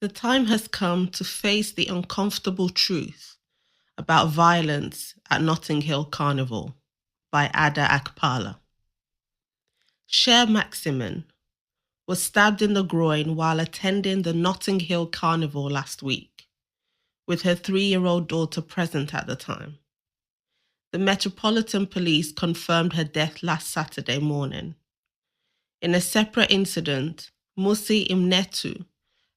The time has come to face the uncomfortable truth about violence at Notting Hill Carnival by Ada Akpala. Cher Maximen was stabbed in the groin while attending the Notting Hill Carnival last week, with her 3-year-old daughter present at the time. The Metropolitan Police confirmed her death last Saturday morning. In a separate incident, Musi Imnetu,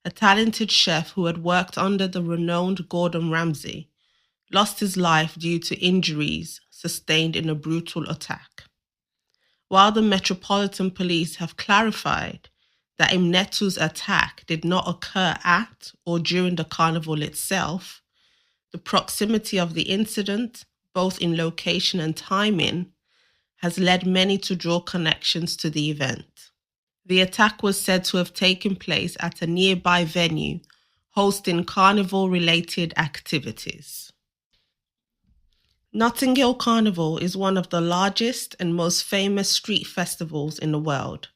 a talented chef who had worked under the renowned Gordon Ramsay, lost his life due to injuries sustained in a brutal attack. While the Metropolitan Police have clarified that Imnetu's attack did not occur at or during the carnival itself, the proximity of the incident, both in location and timing, has led many to draw connections to the event. The attack was said to have taken place at a nearby venue hosting carnival-related activities. Notting Hill Carnival is one of the largest and most famous street festivals in the world,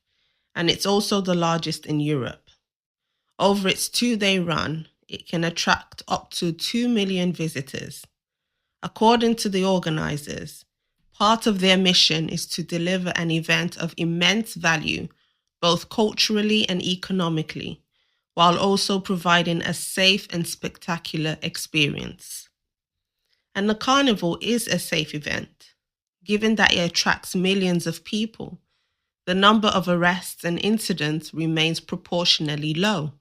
and it's also the largest in Europe. Over its 2-day run, it can attract up to 2 million visitors. According to the organizers, part of their mission is to deliver an event of immense value, both culturally and economically, while also providing a safe and spectacular experience. And the carnival is a safe event. Given that it attracts millions of people, the number of arrests and incidents remains proportionally low.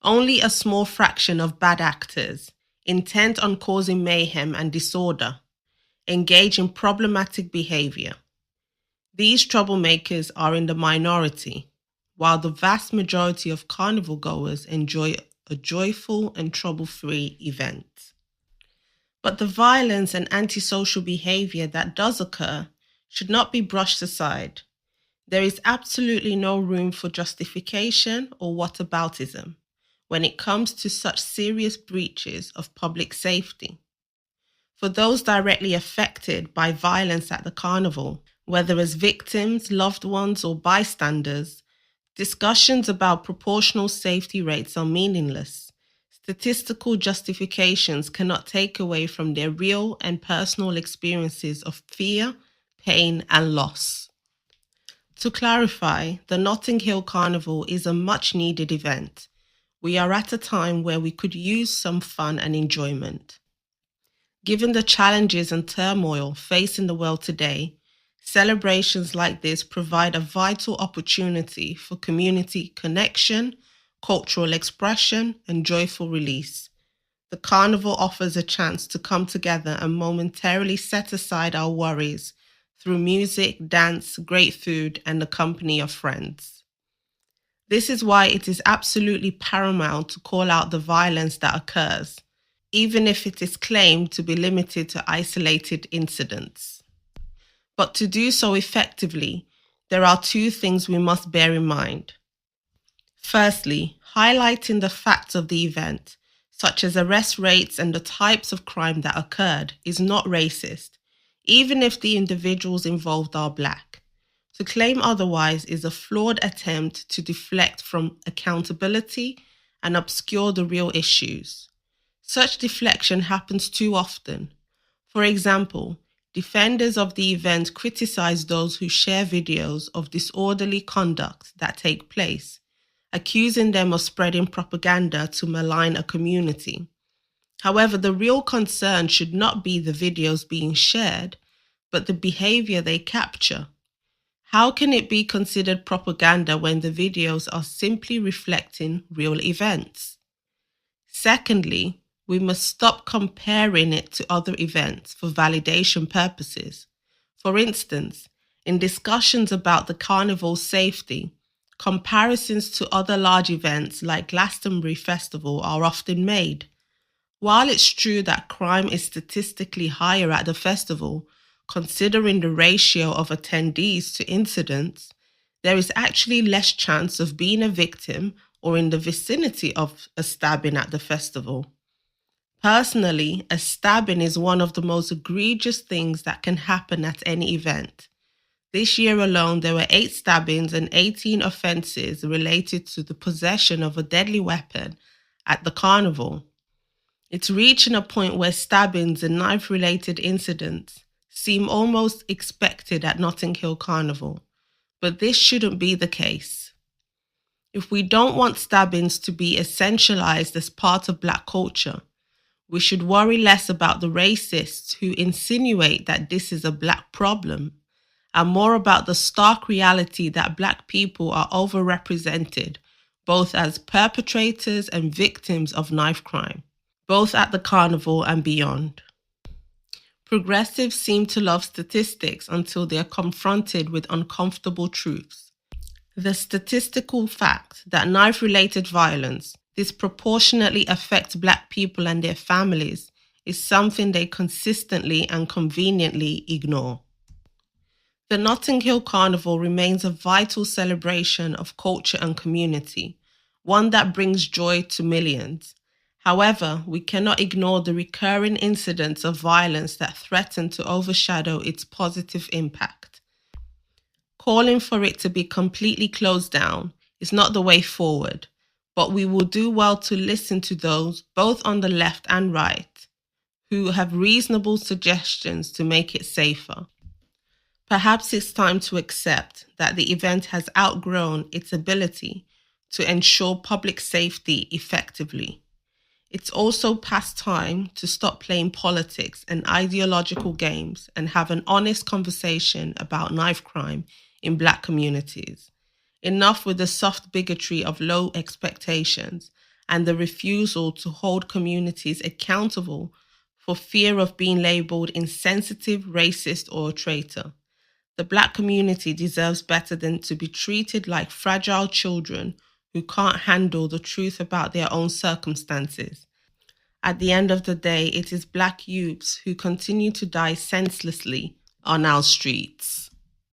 Only a small fraction of bad actors, intent on causing mayhem and disorder, engage in problematic behavior. These troublemakers are in the minority, while the vast majority of carnival goers enjoy a joyful and trouble-free event. But the violence and antisocial behavior that does occur should not be brushed aside. There is absolutely no room for justification or whataboutism when it comes to such serious breaches of public safety. For those directly affected by violence at the carnival, whether as victims, loved ones, or bystanders, discussions about proportional safety rates are meaningless. Statistical justifications cannot take away from their real and personal experiences of fear, pain, and loss. To clarify, the Notting Hill Carnival is a much-needed event. We are at a time where we could use some fun and enjoyment. Given the challenges and turmoil facing the world today, celebrations like this provide a vital opportunity for community connection, cultural expression, and joyful release. The carnival offers a chance to come together and momentarily set aside our worries through music, dance, great food, and the company of friends. This is why it is absolutely paramount to call out the violence that occurs, even if it is claimed to be limited to isolated incidents. But to do so effectively, there are 2 things we must bear in mind. Firstly, highlighting the facts of the event, such as arrest rates and the types of crime that occurred, is not racist, even if the individuals involved are Black. To claim otherwise is a flawed attempt to deflect from accountability and obscure the real issues. Such deflection happens too often. For example, defenders of the event criticize those who share videos of disorderly conduct that take place, accusing them of spreading propaganda to malign a community. However, the real concern should not be the videos being shared, but the behavior they capture. How can it be considered propaganda when the videos are simply reflecting real events? Secondly, we must stop comparing it to other events for validation purposes. For instance, in discussions about the carnival's safety, comparisons to other large events like Glastonbury Festival are often made. While it's true that crime is statistically higher at the festival, considering the ratio of attendees to incidents, there is actually less chance of being a victim or in the vicinity of a stabbing at the festival. Personally, a stabbing is one of the most egregious things that can happen at any event. This year alone, there were 8 stabbings and 18 offences related to the possession of a deadly weapon at the carnival. It's reaching a point where stabbings and knife-related incidents seem almost expected at Notting Hill Carnival, but this shouldn't be the case. If we don't want stabbings to be essentialized as part of Black culture, we should worry less about the racists who insinuate that this is a Black problem and more about the stark reality that Black people are overrepresented both as perpetrators and victims of knife crime, both at the carnival and beyond. Progressives seem to love statistics until they are confronted with uncomfortable truths. The statistical fact that knife-related violence disproportionately affects Black people and their families is something they consistently and conveniently ignore. The Notting Hill Carnival remains a vital celebration of culture and community, one that brings joy to millions. However, we cannot ignore the recurring incidents of violence that threaten to overshadow its positive impact. Calling for it to be completely closed down is not the way forward, but we will do well to listen to those, both on the left and right, who have reasonable suggestions to make it safer. Perhaps it's time to accept that the event has outgrown its ability to ensure public safety effectively. It's also past time to stop playing politics and ideological games and have an honest conversation about knife crime in Black communities. Enough with the soft bigotry of low expectations and the refusal to hold communities accountable for fear of being labelled insensitive, racist, or a traitor. The Black community deserves better than to be treated like fragile children who can't handle the truth about their own circumstances. At the end of the day, it is Black youths who continue to die senselessly on our streets.